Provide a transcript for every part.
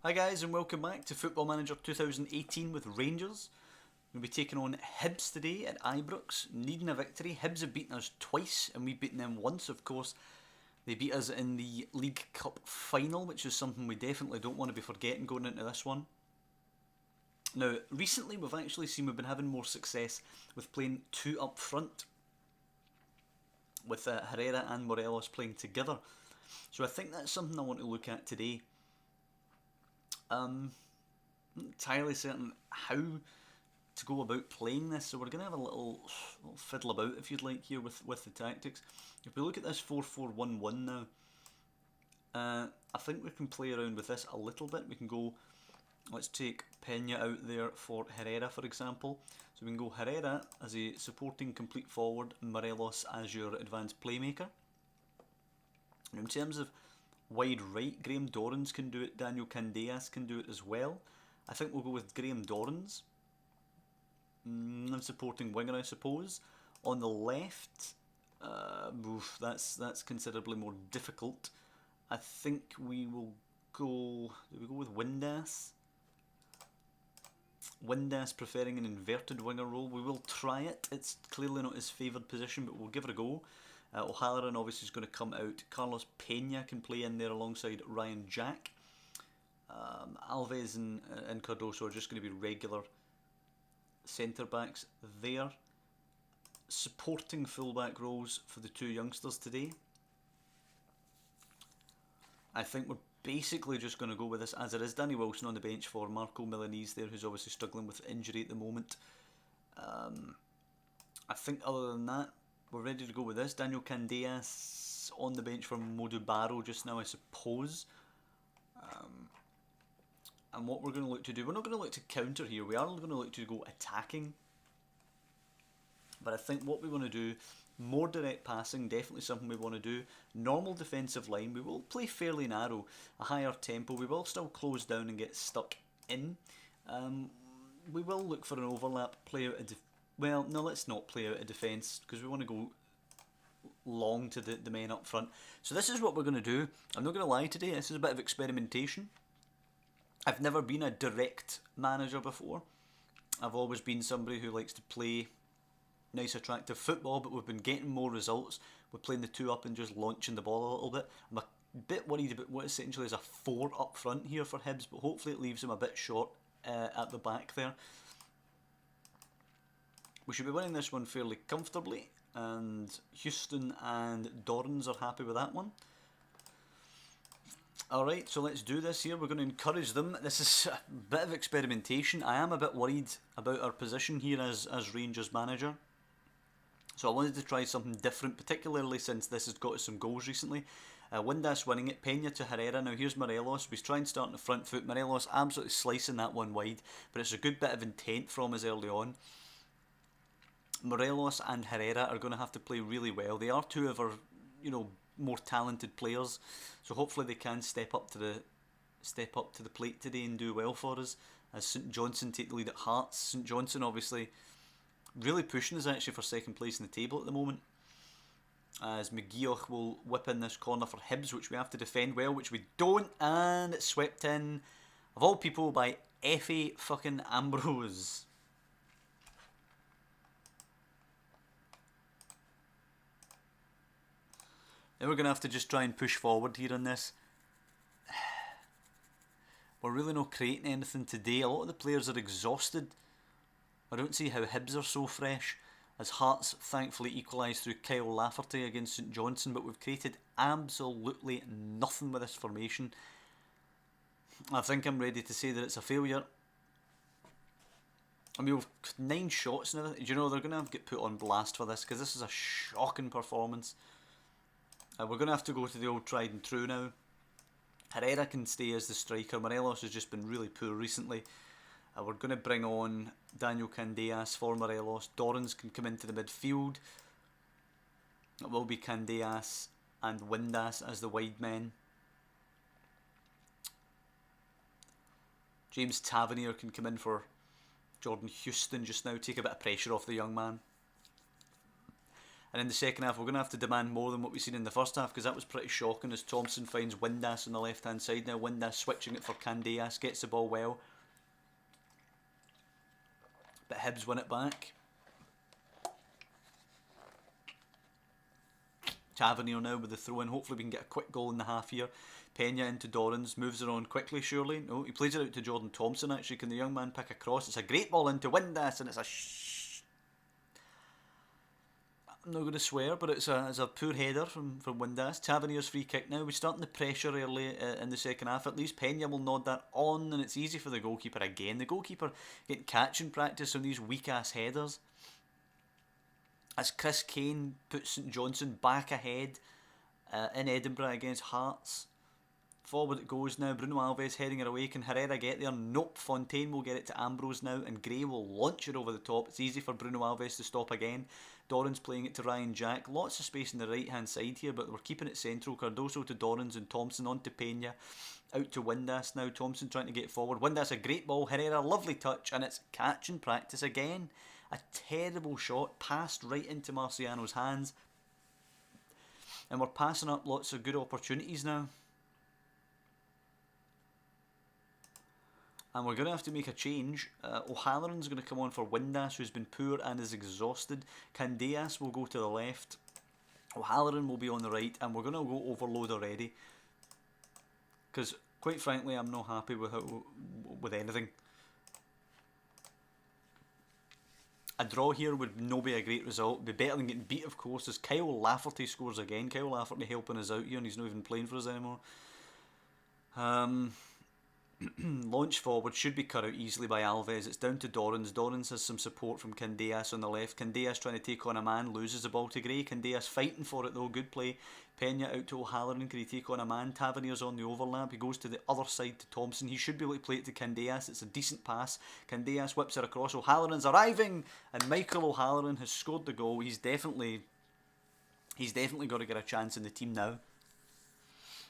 Hi guys and welcome back to Football Manager 2018 with Rangers. We'll be taking on Hibs today at Ibrox, needing a victory. Hibs have beaten us twice and we've beaten them once, of course. They beat us in the League Cup final, which is something we definitely don't want to be forgetting going into this one. Now, recently we've actually seen we've been having more success with playing two up front, with Herrera and Morelos playing together. So I think that's something I want to look at today. I'm not entirely certain how to go about playing this, so we're going to have a little fiddle about, if you'd like, here with the tactics. If we look at this 4-4-1-1 now, I think we can play around with this a little bit. We can go, let's take Pena out there for Herrera, for example. So we can go Herrera as a supporting complete forward, Morelos as your advanced playmaker. Now in terms of wide right, Graham Dorrans can do it, Daniel Candeas can do it as well. I think we'll go with Graham Dorrans. Supporting winger, I suppose. On the left, that's considerably more difficult. I think we will go. Do we go with Windass? Windass preferring an inverted winger role. We will try it. It's clearly not his favoured position, but we'll give it a go. O'Halloran obviously is going to come out. Carlos Pena can play in there alongside Ryan Jack. Alves and Cardoso are just going to be regular centre backs there. Supporting fullback roles for the two youngsters today. I think we're basically just going to go with this as it is. Danny Wilson on the bench for Marco Milanese there, who's obviously struggling with injury at the moment. I think other than that, we're ready to go with this. Daniel Candeas on the bench for Modou Barrow just now, I suppose. And what we're going to look to do, we're not going to look to counter here, we are going to look to go attacking. But I think what we want to do, more direct passing, definitely something we want to do. Normal defensive line, we will play fairly narrow, a higher tempo, we will still close down and get stuck in. We will look for an overlap, play out a well, no, let's not play out a defence, because we want to go long to the men up front. So this is what we're going to do. I'm not going to lie today, this is a bit of experimentation. I've never been a direct manager before. I've always been somebody who likes to play nice attractive football, but we've been getting more results. We're playing the two up and just launching the ball a little bit. I'm a bit worried about what essentially is a 4 up front here for Hibs, but hopefully it leaves them a bit short at the back there. We should be winning this one fairly comfortably, and Houston and Dorrans are happy with that one. Alright, so let's do this here. We're going to encourage them. This is a bit of experimentation. I am a bit worried about our position here as Rangers manager. So I wanted to try something different, particularly since this has got us some goals recently. Windass winning it, Pena to Herrera. Now here's Morelos. We try and start on the front foot. Morelos absolutely slicing that one wide, but it's a good bit of intent from us early on. Morelos and Herrera are going to have to play really well. They are two of our, more talented players, so hopefully they can step up to the plate today and do well for us. As St Johnstone take the lead at Hearts. St Johnstone obviously really pushing us actually for second place in the table at the moment. As McGeoch will whip in this corner for Hibs, which we have to defend well, which we don't, and it's swept in, of all people, by Effie fucking Ambrose. Then we're going to have to just try and push forward here on this. We're really not creating anything today. A lot of the players are exhausted. I don't see how Hibs are so fresh, as Hearts thankfully equalised through Kyle Lafferty against St Johnstone, but we've created absolutely nothing with this formation. I think I'm ready to say that it's a failure. I mean, we've 9 shots now. Do you know they're going to have to get put on blast for this, because this is a shocking performance. We're going to have to go to the old tried and true now. Herrera can stay as the striker. Morelos has just been really poor recently. We're going to bring on Daniel Candeas for Morelos. Dorrans can come into the midfield. It will be Candeas and Windass as the wide men. James Tavernier can come in for Jordan Houston just now, take a bit of pressure off the young man. And in the second half, we're going to have to demand more than what we've seen in the first half, because that was pretty shocking as Thompson finds Windass on the left-hand side. Now Windass switching it for Candeas, gets the ball well. But Hibs win it back. Tavernier now with the throw-in. Hopefully we can get a quick goal in the half here. Pena into Dorrans, moves it on quickly, surely. No, he plays it out to Jordan Thompson, actually. Can the young man pick a cross? It's a great ball into Windass, and it's a I'm not going to swear, but it's a poor header from Windass. Tavernier's free kick now. We're starting the pressure early in the second half. At least Pena will nod that on, and it's easy for the goalkeeper again. The goalkeeper getting catching practice on these weak-ass headers. As Chris Kane puts St Johnstone back ahead in Edinburgh against Hearts. Forward it goes now. Bruno Alves heading it away. Can Herrera get there? Nope. Fontaine will get it to Ambrose now, and Gray will launch it over the top. It's easy for Bruno Alves to stop again. Dorrans playing it to Ryan Jack. Lots of space on the right hand side here, but we're keeping it central. Cardoso to Dorrans and Thompson on to Pena. Out to Windass now. Thompson trying to get forward. Windass a great ball. Herrera lovely touch, and it's catch and practice again. A terrible shot passed right into Marciano's hands, and we're passing up lots of good opportunities now. And we're going to have to make a change. O'Halloran's going to come on for Windass, who's been poor and is exhausted. Candeas will go to the left. O'Halloran will be on the right, and we're going to go overload already. Because, quite frankly, I'm not happy with anything. A draw here would not be a great result. It'd be better than getting beat, of course, as Kyle Lafferty scores again. Kyle Lafferty helping us out here, and he's not even playing for us anymore. Launch forward should be cut out easily by Alves. It's down to Dorrans. Dorrans has some support from Candeas on the left. Candeas trying to take on a man, loses the ball to Gray. Candeas fighting for it though, good play. Pena out to O'Halloran, can he take on a man? Tavernier's on the overlap. He goes to the other side to Thompson. He should be able to play it to Candeas. It's a decent pass. Candeas whips it across. O'Halloran's arriving, and Michael O'Halloran has scored the goal. He's definitely got to get a chance in the team now.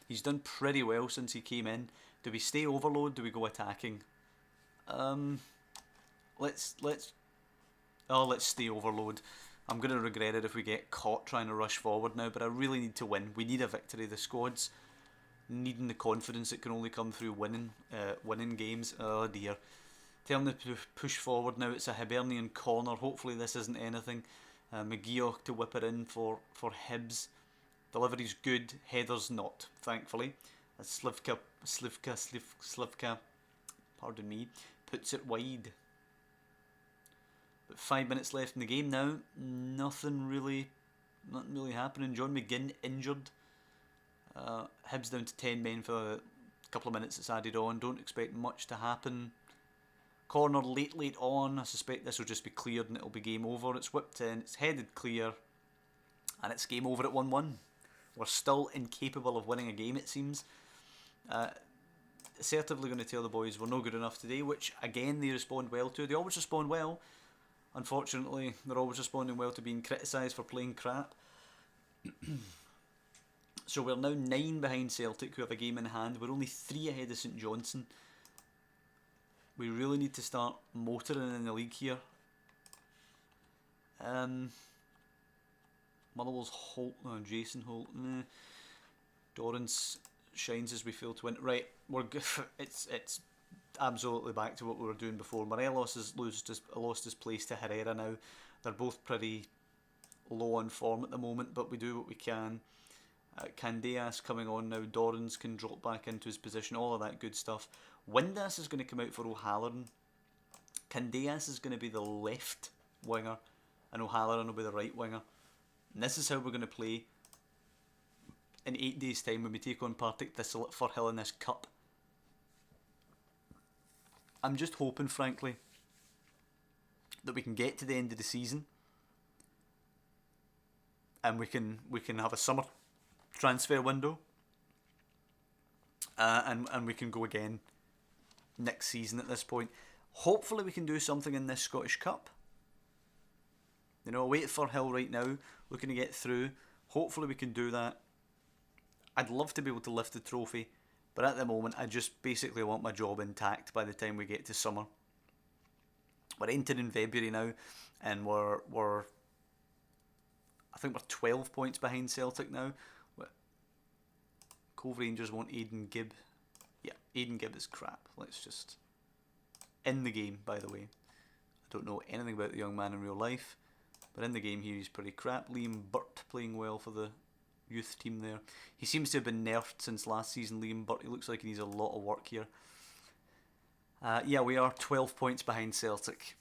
He's done pretty well since he came in. Do we stay overload? Do we go attacking? Let's stay overload. I'm going to regret it if we get caught trying to rush forward now, but I really need to win. We need a victory. The squad's needing the confidence that can only come through winning games. Oh dear. Telling them to push forward now. It's a Hibernian corner. Hopefully this isn't anything. McGeoch to whip it in for Hibs. Delivery's good. Header's not, thankfully. As Slivka, pardon me, puts it wide. But 5 minutes left in the game now. Nothing really happening. John McGinn injured. Hibs down to 10 men for a couple of minutes that's added on. Don't expect much to happen. Corner late on. I suspect this will just be cleared and it'll be game over. It's whipped in, it's headed clear, and it's game over at 1-1. We're still incapable of winning a game, it seems. Assertively going to tell the boys we're not good enough today, which again they respond well to. They always respond well. Unfortunately, they're always responding well to being criticised for playing crap. So we're now 9 behind Celtic, who have a game in hand. We're only 3 ahead of St Johnstone. We really need to start motoring in the league here. Motherwell's Holt, no, Jason Holt. Dorrans shines as we fail to win. Right, we're good. It's absolutely back to what we were doing before. Morelos has lost his place to Herrera now. They're both pretty low on form at the moment, but we do what we can. Candeas coming on now. Dorrans can drop back into his position. All of that good stuff. Windass is going to come out for O'Halloran. Candeas is going to be the left winger, and O'Halloran will be the right winger. And this is how we're going to play in 8 days' time when we take on Partick Thistle at Firhill in this cup. I'm just hoping, frankly, that we can get to the end of the season and we can have a summer transfer window, and we can go again next season at this point. Hopefully we can do something in this Scottish Cup. You know, away at Firhill right now, looking to get through. Hopefully we can do that. I'd love to be able to lift the trophy, but at the moment I just basically want my job intact by the time we get to summer. We're entering February now, and we're I think we're 12 points behind Celtic now. Cove Rangers want Aidan Gibb. Yeah, Aidan Gibb is crap. Let's just... In the game, by the way. I don't know anything about the young man in real life, but in the game here he's pretty crap. Liam Burt playing well for the youth team there. He seems to have been nerfed since last season, Liam Burt. He looks like he needs a lot of work here. Yeah, we are 12 points behind Celtic,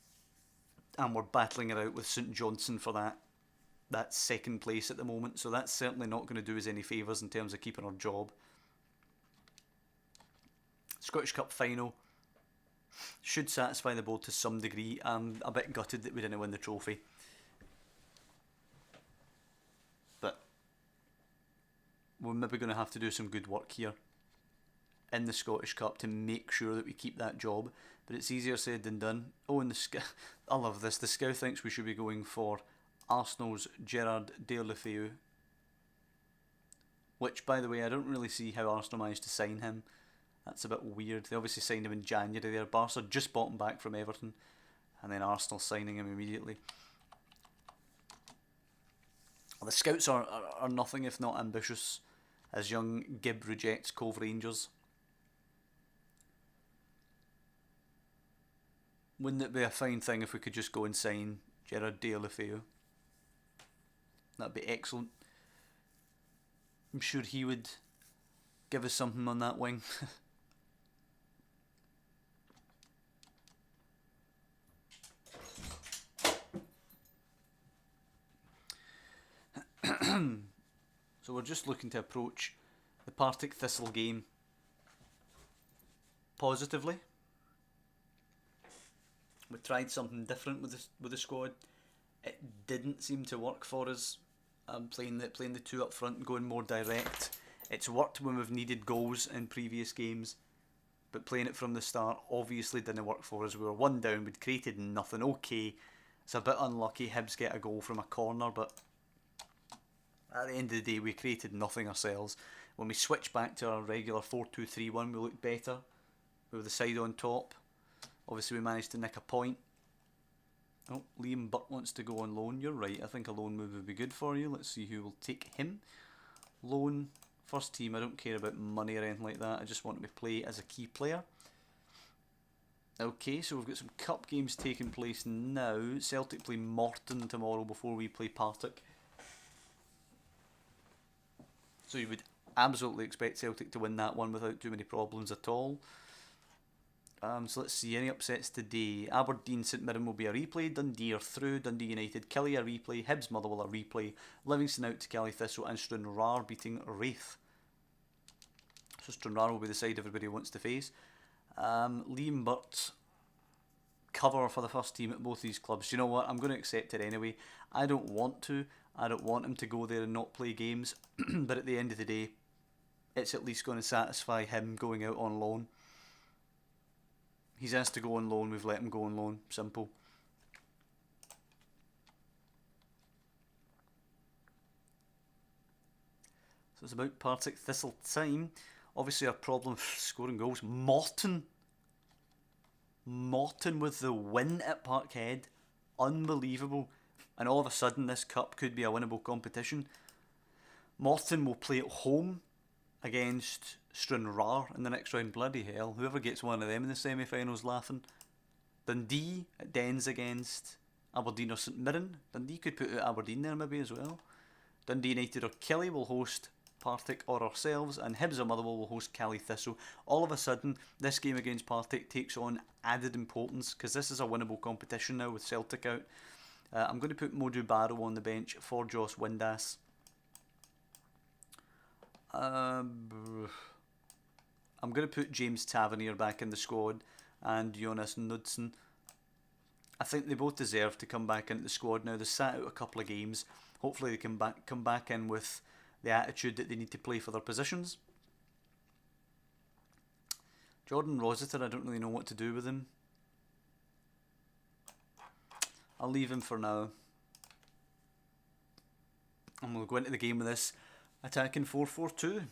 and we're battling it out with St Johnstone for that second place at the moment, so that's certainly not going to do us any favours in terms of keeping our job. Scottish Cup final should satisfy the board to some degree. I'm a bit gutted that we didn't win the trophy, but we're maybe going to have to do some good work here in the Scottish Cup to make sure that we keep that job, but it's easier said than done. Oh, and I love this. The Scout thinks we should be going for Arsenal's Gerard Deulofeu, which, by the way, I don't really see how Arsenal managed to sign him. That's a bit weird. They obviously signed him in January there. Barca just bought him back from Everton, and then Arsenal signing him immediately. The Scouts are nothing if not ambitious, as young Gibb rejects Cove Rangers. Wouldn't it be a fine thing if we could just go and sign Gerard Deulofeu? That'd be excellent. I'm sure he would give us something on that wing. So we're just looking to approach the Partick Thistle game positively. We tried something different with the squad. It didn't seem to work for us. Playing the two up front and going more direct. It's worked when we've needed goals in previous games, but playing it from the start obviously didn't work for us. We were one down, we'd created nothing. Okay, it's a bit unlucky Hibs get a goal from a corner, but at the end of the day we created nothing ourselves. When we switched back to our regular 4-2-3-1, we looked better with the side on top. Obviously we managed to nick a point. Oh, Liam Burt wants to go on loan. You're right, I think a loan move would be good for you. Let's see who will take him. Loan, first team. I don't care about money or anything like that. I just want to play as a key player. Okay, so we've got some cup games taking place now. Celtic play Morton tomorrow before we play Partick. So you would absolutely expect Celtic to win that one without too many problems at all. So let's see, any upsets today. Aberdeen St Mirren will be a replay. Dundee are through. Dundee United, Killie a replay. Hibs Motherwell a replay. Livingston out to Partick Thistle, and Stranraer beating Wraith. So Stranraer will be the side everybody wants to face. Liam Burt cover for the first team at both these clubs. You know what? I'm going to accept it anyway. I don't want to. I don't want him to go there and not play games. But at the end of the day, it's at least going to satisfy him going out on loan. He's asked to go on loan, we've let him go on loan. Simple. So it's about Partick Thistle time. Obviously our problem scoring goals. Morton with the win at Parkhead. Unbelievable. And all of a sudden this cup could be a winnable competition. Morton will play at home against Stranraer in the next round. Bloody hell, whoever gets one of them in the semi-finals laughing. Dundee at Dens against Aberdeen or St Mirren. Dundee could put out Aberdeen there maybe as well. Dundee United or Killie will host Partick or ourselves, and Hibs or Motherwell will host Partick Thistle. All of a sudden this game against Partick takes on added importance because this is a winnable competition now with Celtic out. I'm going to put Modu Barrow on the bench for Joss Windass. I'm going to put James Tavernier back in the squad and Jonas Knudsen. I think they both deserve to come back into the squad now. They sat out a couple of games. Hopefully they can come back in with the attitude that they need to play for their positions. Jordan Rossiter, I don't really know what to do with him. I'll leave him for now. And we'll go into the game with this attacking 4-4-2.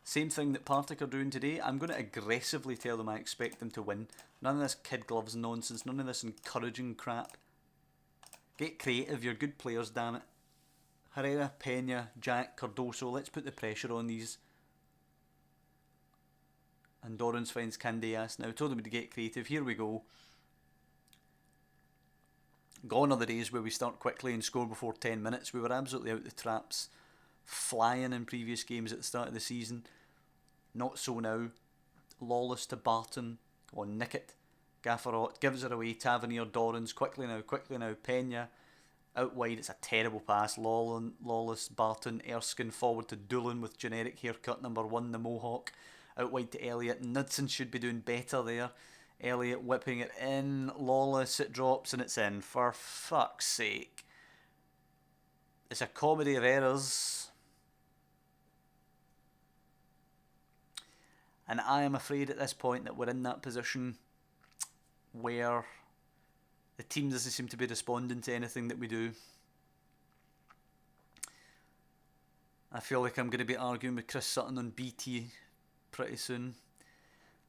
Same thing that Partick are doing today. I'm going to aggressively tell them I expect them to win. None of this kid gloves nonsense. None of this encouraging crap. Get creative, you're good players, damn it. Herrera, Pena, Jack, Cardoso, let's put the pressure on these. And Dorrans finds Candeas now. Told him to get creative. Here we go. Gone are the days where we start quickly and score before 10 minutes. We were absolutely out the traps, flying in previous games at the start of the season. Not so now. Lawless to Barton. Oh, nick it. Gafferot gives it away. Tavernier, Dorrans. Quickly now. Pena. Out wide, it's a terrible pass. Lawless, Barton, Erskine forward to Doolan with generic haircut number 1, the Mohawk. Out wide to Elliott. Knudsen should be doing better there. Elliott whipping it in. Lawless, it drops and it's in. For fuck's sake. It's a comedy of errors. And I am afraid at this point that we're in that position where the team doesn't seem to be responding to anything that we do. I feel like I'm going to be arguing with Chris Sutton on BT pretty soon.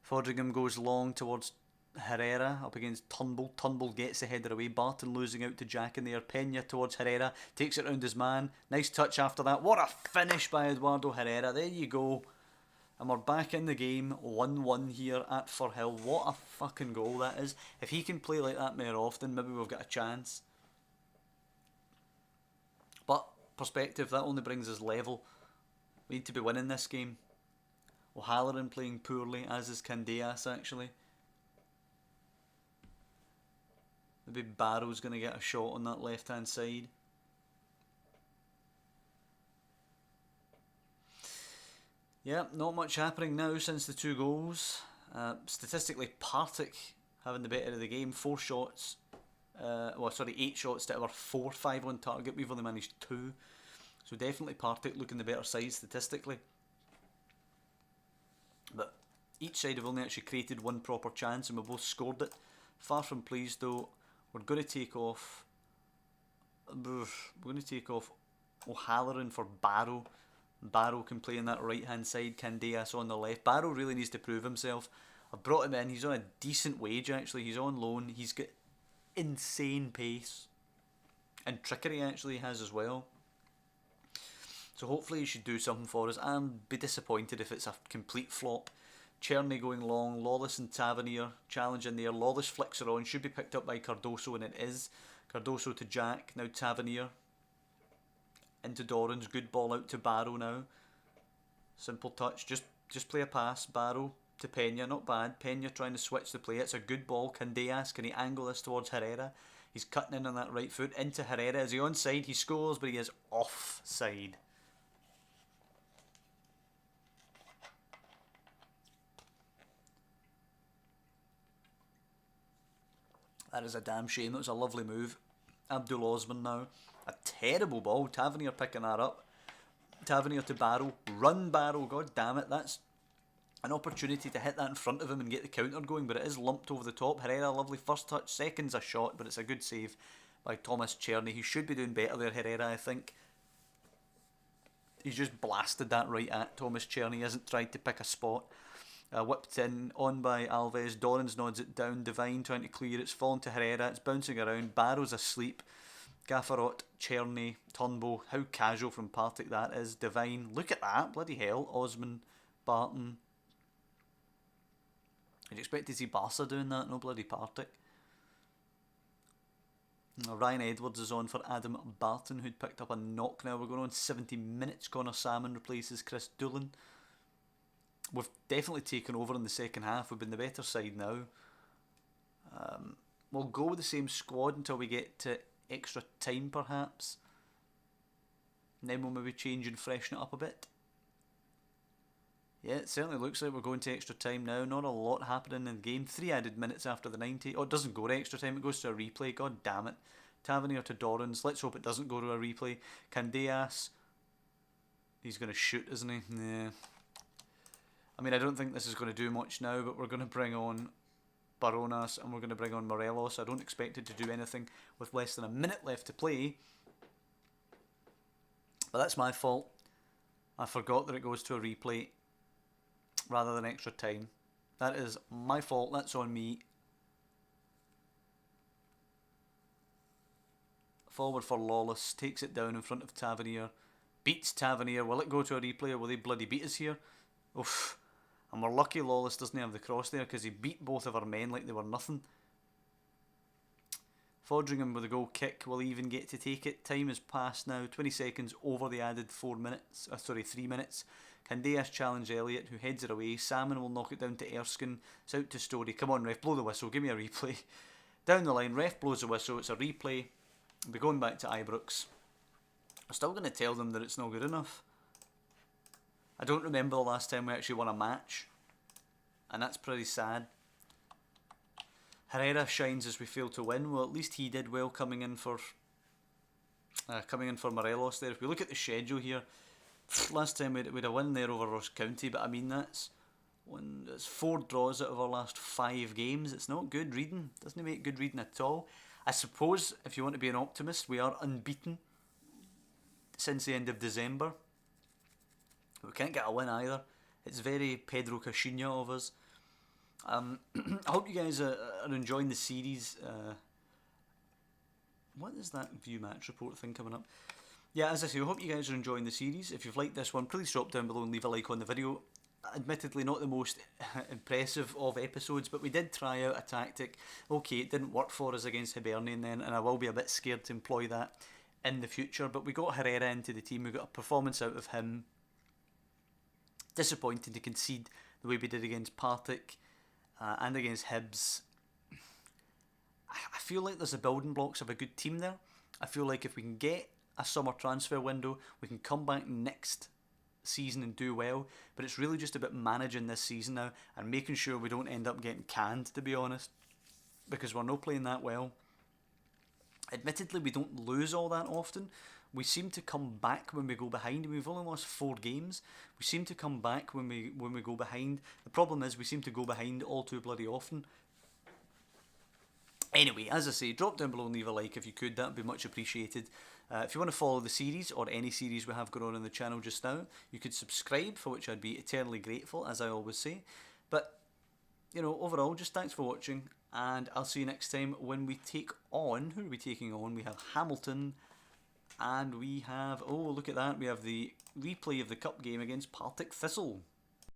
Fodringham goes long towards Herrera up against Turnbull. Turnbull gets the header away. Barton losing out to Jack in there. Pena towards Herrera. Takes it round his man. Nice touch after that. What a finish by Eduardo Herrera. There you go. And we're back in the game, 1-1 here at Firhill. What a fucking goal that is. If he can play like that more often, maybe we've got a chance. But, perspective, that only brings us level. We need to be winning this game. O'Halloran playing poorly, as is Candeas actually. Maybe Barrow's going to get a shot on that left hand side. Yeah, not much happening now since the 2 goals. Statistically, Partick having the better of the game. 8 shots to our 4, 5 on target. We've only managed 2. So definitely Partick looking the better side statistically. But each side have only actually created 1 proper chance and we both scored it. Far from pleased though. We're going to take off O'Halloran for Barrow. Barrow can play on that right hand side, Candeas on the left. Barrow really needs to prove himself. I've brought him in, he's on a decent wage actually, he's on loan, he's got insane pace. And trickery actually he has as well. So hopefully he should do something for us. I'd be disappointed if it's a complete flop. Cherney going long, Lawless and Tavernier challenge in there. Lawless flicks her on, should be picked up by Cardoso and it is. Cardoso to Jack, now Tavernier. Into Dorrans, good ball out to Barrow now. Simple touch, just play a pass. Barrow to Pena, not bad. Pena trying to switch the play, it's a good ball. Candeas, can he angle this towards Herrera? He's cutting in on that right foot, into Herrera. Is he onside? He scores, but he is offside. That is a damn shame, that was a lovely move. Abdul Osman now. A terrible ball. Tavernier picking that up. Tavernier to Barrow. Run Barrow, god damn it. That's an opportunity to hit that in front of him and get the counter going, but it is lumped over the top. Herrera, lovely first touch. Second's a shot, but it's a good save by Thomas Cherney. He should be doing better there, Herrera, I think. He's just blasted that right at Thomas Cherney. He hasn't tried to pick a spot. Whipped in, on by Alves. Dorrans nods it down. Devine trying to clear. It's fallen to Herrera. It's bouncing around. Barrow's asleep. Gafferot, Cherney, Turnbull. How casual from Partick that is. Devine. Look at that. Bloody hell. Osman, Barton. I'd expect to see Barca doing that. No bloody Partick. Ryan Edwards is on for Adam Barton, who'd picked up a knock now. We're going on 70 minutes. Connor Salmon replaces Chris Doolan. We've definitely taken over in the second half. We've been the better side now. We'll go with the same squad until we get to extra time perhaps. And then we'll maybe change and freshen it up a bit. Yeah, it certainly looks like we're going to extra time now. Not a lot happening in the game. 3 added minutes after the 90. Oh, it doesn't go to extra time. It goes to a replay. God damn it. Tavernier to Dorrans. Let's hope it doesn't go to a replay. Candeas. He's going to shoot, isn't he? Yeah. I mean, I don't think this is going to do much now, but we're going to bring on Baronas and we're going to bring on Morelos. I don't expect it to do anything with less than a minute left to play. But that's my fault. I forgot that it goes to a replay rather than extra time. That is my fault. That's on me. Forward for Lawless, takes it down in front of Tavernier. Beats Tavernier. Will it go to a replay or will they bloody beat us here? Oof. And we're lucky Lawless doesn't have the cross there because he beat both of our men like they were nothing. Fodringham with a goal kick. Will he even get to take it? Time has passed now. 20 seconds over the added 3 minutes. Candeas challenge Elliott, who heads it away. Salmon will knock it down to Erskine. It's out to Story. Come on, ref, blow the whistle. Give me a replay. Down the line, ref blows the whistle. It's a replay. We'll be going back to Ibrox. I'm still going to tell them that it's not good enough. I don't remember the last time we actually won a match. And that's pretty sad. Herrera shines as we fail to win. Well, at least he did well coming in for Morelos there. If we look at the schedule here, last time we had a win there over Ross County, but I mean that's 4 draws out of our last 5 games. It's not good reading. Doesn't make good reading at all. I suppose if you want to be an optimist, we are unbeaten since the end of December. We can't get a win either. It's very Pedro Caixinha of us. I hope you guys are enjoying the series. What is that view match report thing coming up? Yeah, as I say, I hope you guys are enjoying the series. If you've liked this one, please drop down below and leave a like on the video. Admittedly, not the most impressive of episodes, but we did try out a tactic. Okay, it didn't work for us against Hibernian then, and I will be a bit scared to employ that in the future. But we got Herrera into the team. We got a performance out of him. Disappointing to concede the way we did against Partick and against Hibs. I feel like there's the building blocks of a good team there. I feel like if we can get a summer transfer window, we can come back next season and do well. But it's really just about managing this season now and making sure we don't end up getting canned, to be honest, because we're not playing that well. Admittedly, we don't lose all that often. We seem to come back when we go behind. We've only lost 4 games. We seem to come back when we go behind. The problem is we seem to go behind all too bloody often. Anyway, as I say, drop down below and leave a like if you could. That would be much appreciated. If you want to follow the series or any series we have going on the channel just now, you could subscribe, for which I'd be eternally grateful, as I always say. But, you know, overall, just thanks for watching, and I'll see you next time when we take on... Who are we taking on? We have Hamilton, and we have... Oh, look at that. We have the replay of the cup game against Partick Thistle.